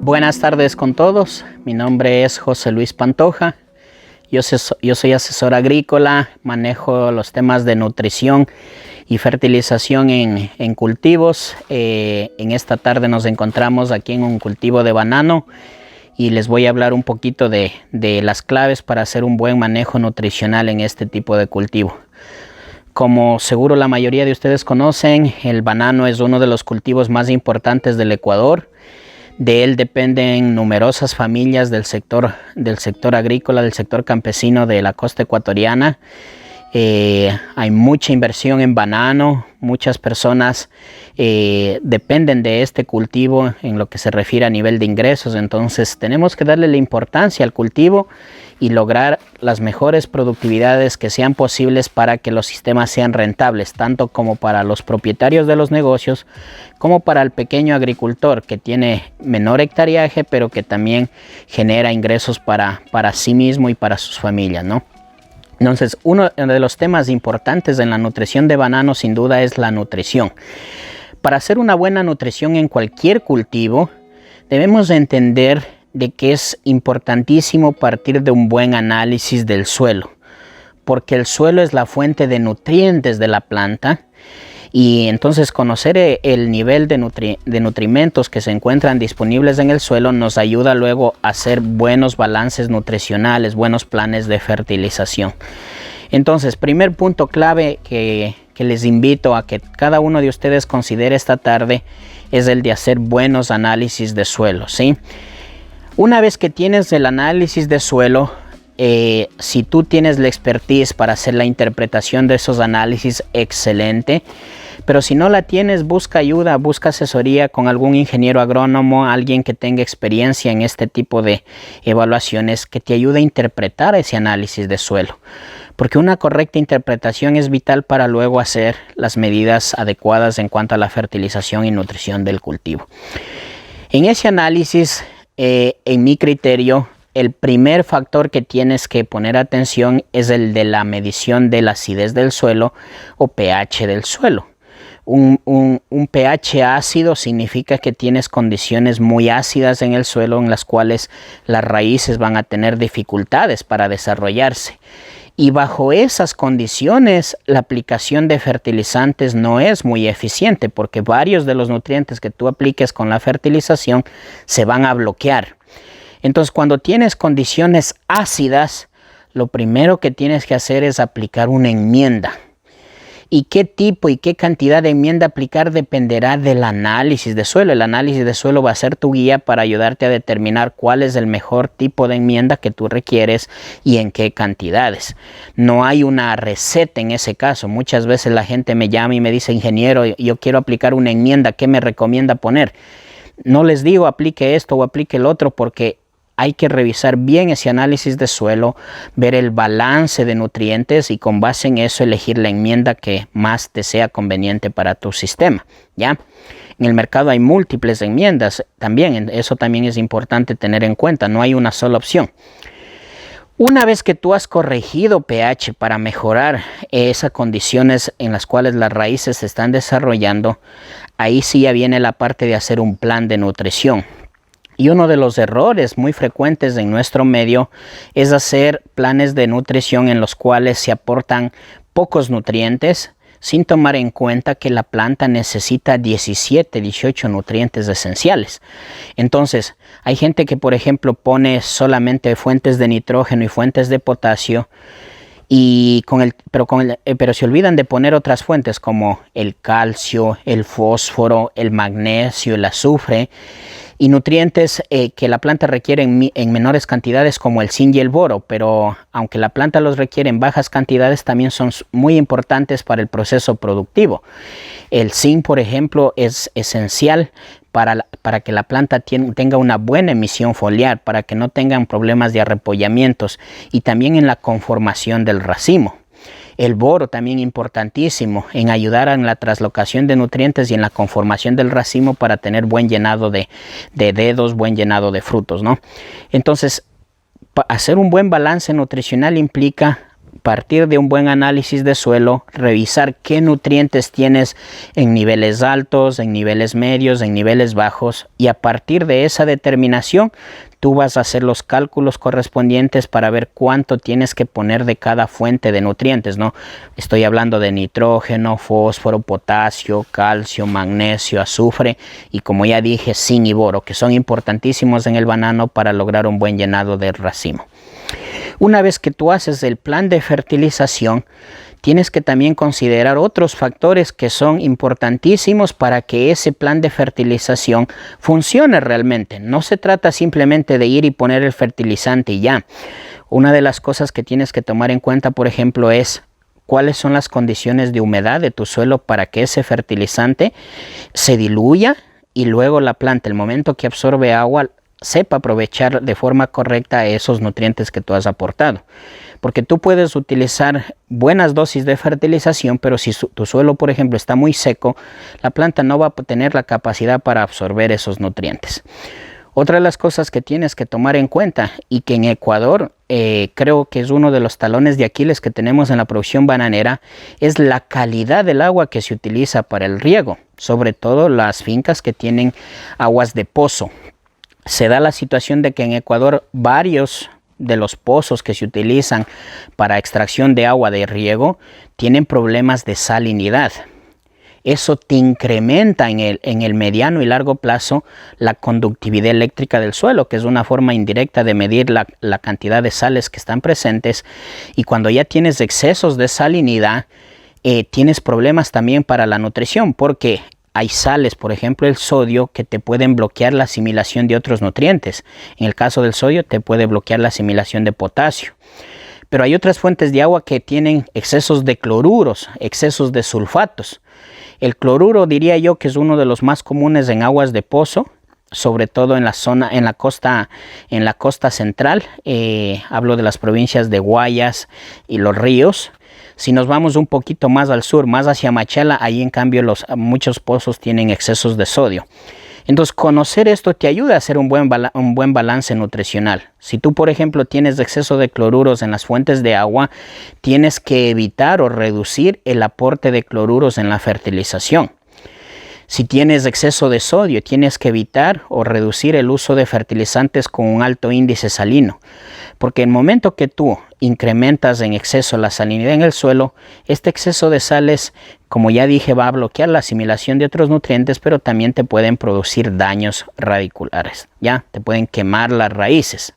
Buenas tardes con todos, mi nombre es José Luis Pantoja, yo soy asesor agrícola, manejo los temas de nutrición y fertilización en cultivos. En esta tarde nos encontramos aquí en un cultivo de banano y les voy a hablar un poquito de las claves para hacer un buen manejo nutricional en este tipo de cultivo. Como seguro la mayoría de ustedes conocen, el banano es uno de los cultivos más importantes del Ecuador. De él dependen numerosas familias del sector agrícola, del sector campesino de la costa ecuatoriana. Hay mucha inversión en banano, muchas personas dependen de este cultivo en lo que se refiere a nivel de ingresos. Entonces tenemos que darle la importancia al cultivo y lograr las mejores productividades que sean posibles para que los sistemas sean rentables, tanto como para los propietarios de los negocios, como para el pequeño agricultor que tiene menor hectareaje, pero que también genera ingresos para sí mismo y para sus familias, ¿no? Entonces, uno de los temas importantes en la nutrición de banano sin duda es la nutrición. Para hacer una buena nutrición en cualquier cultivo, debemos entender de que es importantísimo partir de un buen análisis del suelo, porque el suelo es la fuente de nutrientes de la planta. Y entonces conocer el nivel de nutrimentos que se encuentran disponibles en el suelo nos ayuda luego a hacer buenos balances nutricionales, buenos planes de fertilización. Entonces, primer punto clave que les invito a que cada uno de ustedes considere esta tarde es el de hacer buenos análisis de suelo, ¿sí? Una vez que tienes el análisis de suelo, si tú tienes la expertise para hacer la interpretación de esos análisis, excelente. Pero si no la tienes, busca ayuda, busca asesoría con algún ingeniero agrónomo, alguien que tenga experiencia en este tipo de evaluaciones que te ayude a interpretar ese análisis de suelo. Porque una correcta interpretación es vital para luego hacer las medidas adecuadas en cuanto a la fertilización y nutrición del cultivo. En ese análisis, en mi criterio, el primer factor que tienes que poner atención es el de la medición de la acidez del suelo o pH del suelo. Un pH ácido significa que tienes condiciones muy ácidas en el suelo en las cuales las raíces van a tener dificultades para desarrollarse. Y bajo esas condiciones, la aplicación de fertilizantes no es muy eficiente porque varios de los nutrientes que tú apliques con la fertilización se van a bloquear. Entonces, cuando tienes condiciones ácidas, lo primero que tienes que hacer es aplicar una enmienda. ¿Y qué tipo y qué cantidad de enmienda aplicar? Dependerá del análisis de suelo. El análisis de suelo va a ser tu guía para ayudarte a determinar cuál es el mejor tipo de enmienda que tú requieres y en qué cantidades. No hay una receta en ese caso. Muchas veces la gente me llama y me dice, ingeniero, yo quiero aplicar una enmienda, ¿qué me recomienda poner? No les digo aplique esto o aplique el otro porque hay que revisar bien ese análisis de suelo, ver el balance de nutrientes y con base en eso elegir la enmienda que más te sea conveniente para tu sistema, ¿ya? En el mercado hay múltiples enmiendas también, eso también es importante tener en cuenta, no hay una sola opción. Una vez que tú has corregido pH para mejorar esas condiciones en las cuales las raíces se están desarrollando, ahí sí ya viene la parte de hacer un plan de nutrición. Y uno de los errores muy frecuentes en nuestro medio es hacer planes de nutrición en los cuales se aportan pocos nutrientes sin tomar en cuenta que la planta necesita 17, 18 nutrientes esenciales. Entonces, hay gente que, por ejemplo, pone solamente fuentes de nitrógeno y fuentes de potasio, pero se olvidan de poner otras fuentes como el calcio, el fósforo, el magnesio, el azufre, y nutrientes que la planta requiere en menores cantidades como el zinc y el boro, pero aunque la planta los requiere en bajas cantidades, también son muy importantes para el proceso productivo. El zinc, por ejemplo, es esencial para que la planta tenga una buena emisión foliar, para que no tengan problemas de arrepollamientos y también en la conformación del racimo. El boro también importantísimo en ayudar en la translocación de nutrientes y en la conformación del racimo para tener buen llenado de dedos, buen llenado de frutos, ¿no? Entonces, hacer un buen balance nutricional implica partir de un buen análisis de suelo, revisar qué nutrientes tienes en niveles altos, en niveles medios, en niveles bajos, y a partir de esa determinación tú vas a hacer los cálculos correspondientes para ver cuánto tienes que poner de cada fuente de nutrientes, ¿no? Estoy hablando de nitrógeno, fósforo, potasio, calcio, magnesio, azufre y, como ya dije, zinc y boro, que son importantísimos en el banano para lograr un buen llenado del racimo. Una vez que tú haces el plan de fertilización, tienes que también considerar otros factores que son importantísimos para que ese plan de fertilización funcione realmente. No se trata simplemente de ir y poner el fertilizante y ya. Una de las cosas que tienes que tomar en cuenta, por ejemplo, es cuáles son las condiciones de humedad de tu suelo para que ese fertilizante se diluya y luego la planta, el momento que absorbe agua, sepa aprovechar de forma correcta esos nutrientes que tú has aportado. Porque tú puedes utilizar buenas dosis de fertilización, pero si tu suelo, por ejemplo, está muy seco, la planta no va a tener la capacidad para absorber esos nutrientes. Otra de las cosas que tienes que tomar en cuenta, y que en Ecuador creo que es uno de los talones de Aquiles que tenemos en la producción bananera, es la calidad del agua que se utiliza para el riego, sobre todo las fincas que tienen aguas de pozo. Se da la situación de que en Ecuador varios de los pozos que se utilizan para extracción de agua de riego tienen problemas de salinidad. Eso te incrementa en el mediano y largo plazo la conductividad eléctrica del suelo, que es una forma indirecta de medir la cantidad de sales que están presentes. Y cuando ya tienes excesos de salinidad, tienes problemas también para la nutrición, porque hay sales, por ejemplo el sodio, que te pueden bloquear la asimilación de otros nutrientes. En el caso del sodio te puede bloquear la asimilación de potasio. Pero hay otras fuentes de agua que tienen excesos de cloruros, excesos de sulfatos. El cloruro, diría yo, que es uno de los más comunes en aguas de pozo, sobre todo en la costa central. Hablo de las provincias de Guayas y Los Ríos. Si nos vamos un poquito más al sur, más hacia Machala, ahí en cambio muchos pozos tienen excesos de sodio. Entonces, conocer esto te ayuda a hacer un buen balance nutricional. Si tú, por ejemplo, tienes exceso de cloruros en las fuentes de agua, tienes que evitar o reducir el aporte de cloruros en la fertilización. Si tienes exceso de sodio, tienes que evitar o reducir el uso de fertilizantes con un alto índice salino. Porque el momento que tú incrementas en exceso la salinidad en el suelo, este exceso de sales, como ya dije, va a bloquear la asimilación de otros nutrientes, pero también te pueden producir daños radiculares, ¿ya? Te pueden quemar las raíces.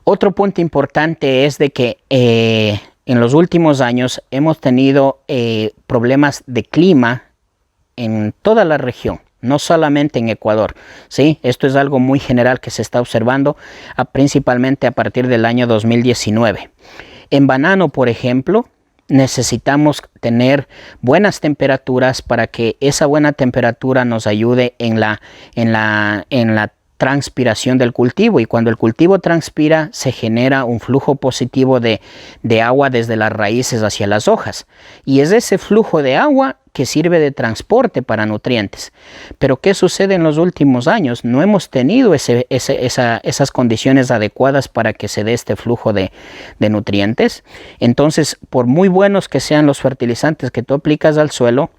Otro punto importante es de que en los últimos años hemos tenido problemas de clima en toda la región, no solamente en Ecuador, ¿sí? Esto es algo muy general que se está observando principalmente a partir del año 2019. En banano, por ejemplo, necesitamos tener buenas temperaturas para que esa buena temperatura nos ayude en la transpiración del cultivo, y cuando el cultivo transpira se genera un flujo positivo de agua desde las raíces hacia las hojas, y es ese flujo de agua que sirve de transporte para nutrientes. Pero ¿qué sucede en los últimos años? No hemos tenido esas condiciones adecuadas para que se dé este flujo de nutrientes. Entonces, por muy buenos que sean los fertilizantes que tú aplicas al suelo,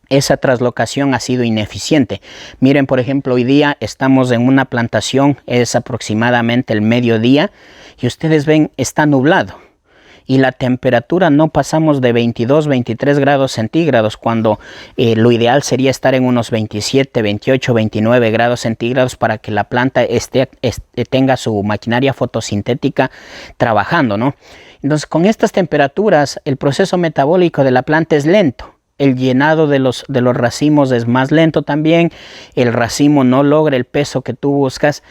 esa traslocación ha sido ineficiente. Miren, por ejemplo, hoy día estamos en una plantación, es aproximadamente el mediodía, y ustedes ven, está nublado. Y la temperatura no pasamos de 22, 23 grados centígrados, cuando lo ideal sería estar en unos 27, 28, 29 grados centígrados para que la planta tenga su maquinaria fotosintética trabajando, ¿no? Entonces, con estas temperaturas, el proceso metabólico de la planta es lento. El llenado de los racimos es más lento también. El racimo no logra el peso que tú buscas.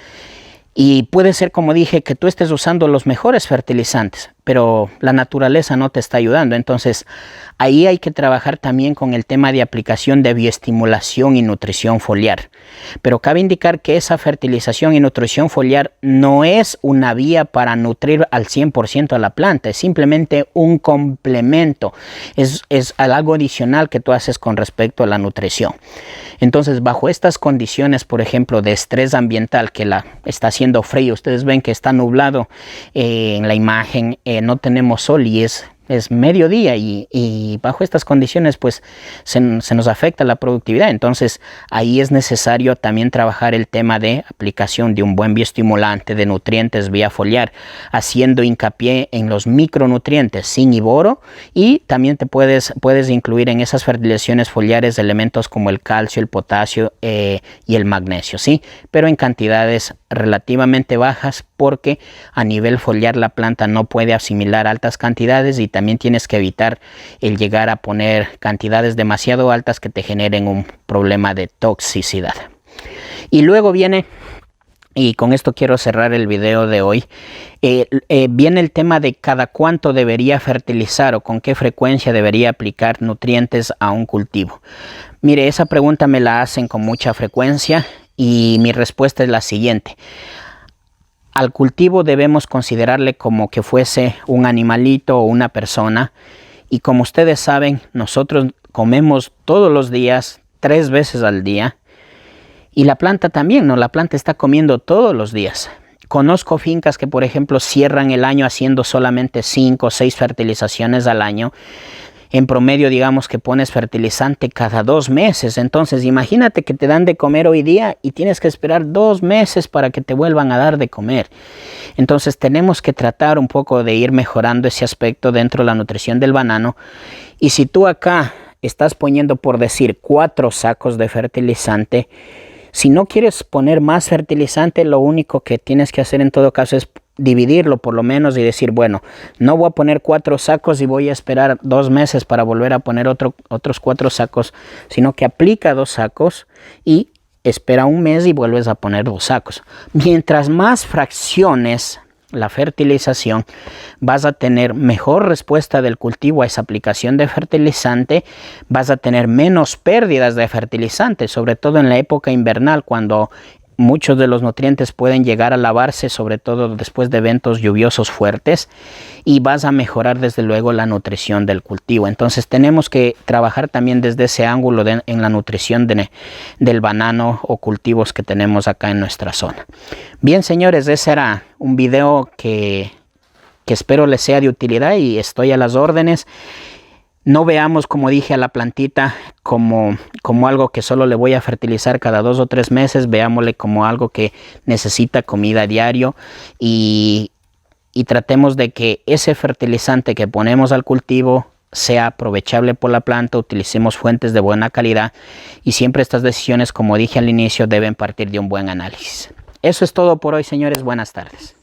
Y puede ser, como dije, que tú estés usando los mejores fertilizantes, pero la naturaleza no te está ayudando. Entonces, ahí hay que trabajar también con el tema de aplicación de bioestimulación y nutrición foliar. Pero cabe indicar que esa fertilización y nutrición foliar no es una vía para nutrir al 100% a la planta, es simplemente un complemento, es algo adicional que tú haces con respecto a la nutrición. Entonces, bajo estas condiciones, por ejemplo, de estrés ambiental, que está haciendo frío, ustedes ven que está nublado en la imagen, no tenemos sol y es mediodía y bajo estas condiciones pues se nos afecta la productividad. Entonces ahí es necesario también trabajar el tema de aplicación de un buen bioestimulante de nutrientes vía foliar, haciendo hincapié en los micronutrientes zinc y boro, y también te puedes incluir en esas fertilizaciones foliares elementos como el calcio, el potasio y el magnesio, ¿sí? Pero en cantidades relativamente bajas, porque a nivel foliar la planta no puede asimilar altas cantidades, y también tienes que evitar el llegar a poner cantidades demasiado altas que te generen un problema de toxicidad. Y luego viene, y con esto quiero cerrar el video de hoy, viene el tema de cada cuánto debería fertilizar o con qué frecuencia debería aplicar nutrientes a un cultivo. Mire, esa pregunta me la hacen con mucha frecuencia y mi respuesta es la siguiente. Al cultivo debemos considerarle como que fuese un animalito o una persona, y como ustedes saben, nosotros comemos todos los días, 3 veces al día, y la planta también, ¿no? La planta está comiendo todos los días. Conozco fincas que, por ejemplo, cierran el año haciendo solamente 5 o 6 fertilizaciones al año. En promedio, digamos que pones fertilizante cada 2 meses. Entonces, imagínate que te dan de comer hoy día y tienes que esperar 2 meses para que te vuelvan a dar de comer. Entonces, tenemos que tratar un poco de ir mejorando ese aspecto dentro de la nutrición del banano. Y si tú acá estás poniendo, por decir, 4 sacos de fertilizante, si no quieres poner más fertilizante, lo único que tienes que hacer en todo caso es dividirlo por lo menos y decir, bueno, no voy a poner 4 sacos y voy a esperar 2 meses para volver a poner otros 4 sacos, sino que aplica 2 sacos y espera 1 mes y vuelves a poner 2 sacos. Mientras más fracciones la fertilización, vas a tener mejor respuesta del cultivo a esa aplicación de fertilizante, vas a tener menos pérdidas de fertilizante, sobre todo en la época invernal, cuando muchos de los nutrientes pueden llegar a lavarse, sobre todo después de eventos lluviosos fuertes, y vas a mejorar desde luego la nutrición del cultivo. Entonces tenemos que trabajar también desde ese ángulo en la nutrición del banano o cultivos que tenemos acá en nuestra zona. Bien, señores, ese era un video que espero les sea de utilidad y estoy a las órdenes. No veamos, como dije, a la plantita como algo que solo le voy a fertilizar cada 2 o 3 meses. Veámosle como algo que necesita comida a diario, y tratemos de que ese fertilizante que ponemos al cultivo sea aprovechable por la planta. Utilicemos fuentes de buena calidad, y siempre estas decisiones, como dije al inicio, deben partir de un buen análisis. Eso es todo por hoy, señores. Buenas tardes.